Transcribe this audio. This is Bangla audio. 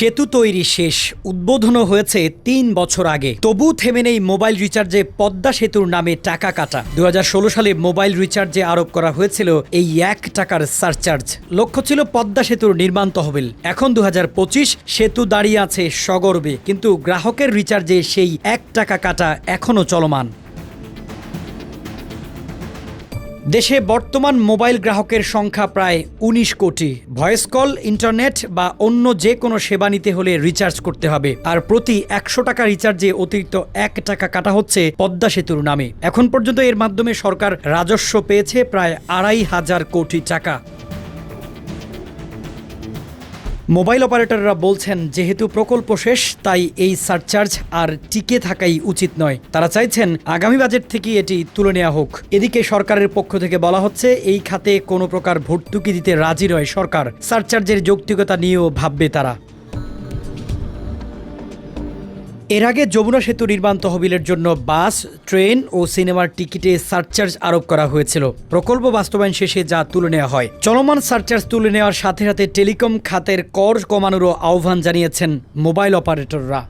সেতু তৈরি শেষ, উদ্বোধনও হয়েছে ৩ বছর আগে, তবু থেমে নেই মোবাইল রিচার্জে পদ্মা সেতুর নামে টাকা কাটা। ২০১৬ সালে মোবাইল রিচার্জে আরোপ করা হয়েছিল এই ১ টাকার সারচার্জ। লক্ষ্য ছিল পদ্মা সেতুর নির্মাণ তহবিল। এখন ২০২৫, সেতু দাঁড়িয়ে আছে সগর্বে, কিন্তু গ্রাহকের রিচার্জে সেই ১ টাকা কাটা এখনও চলমান। দেশে বর্তমান মোবাইল গ্রাহকের সংখ্যা প্রায় ১৯ কোটি। ভয়েস কল, ইন্টারনেট বা অন্য যে কোনো সেবা নিতে হলে রিচার্জ করতে হবে, আর প্রতি ১০০ টাকা রিচার্জে অতিরিক্ত ১ টাকা কাটা হচ্ছে পদ্মা সেতুর নামে। এখন পর্যন্ত এর মাধ্যমে সরকার রাজস্ব পেয়েছে প্রায় ২৫০০ কোটি টাকা। মোবাইল অপারেটররা বলছেন, যেহেতু প্রকল্প শেষ, তাই এই সারচার্জ আর টিকে থাকাই উচিত নয়। তারা চাইছেন আগামী বাজেট থেকে এটি তুলে নেওয়া হোক। এদিকে সরকারের পক্ষ থেকে বলা হচ্ছে, এই খাতে কোনো প্রকার ভর্তুকি দিতে রাজি নয় সরকার। সারচার্জের যৌক্তিকতা নিয়েও ভাববে তারা। এর আগে যমুনা সেতু নির্মাণ তহবিলের জন্য বাস, ট্রেন ও সিনেমার টিকিটে সারচার্জ আরোপ করা হয়েছিল। প্রকল্প বাস্তবায়ন শেষে যা তুলে নেওয়া হয়। চলমান সারচার্জ তুলে নেওয়ার সাথে সাথে টেলিকম খাতের কর কমানোরও আহ্বান জানিয়েছেন মোবাইল অপারেটররা।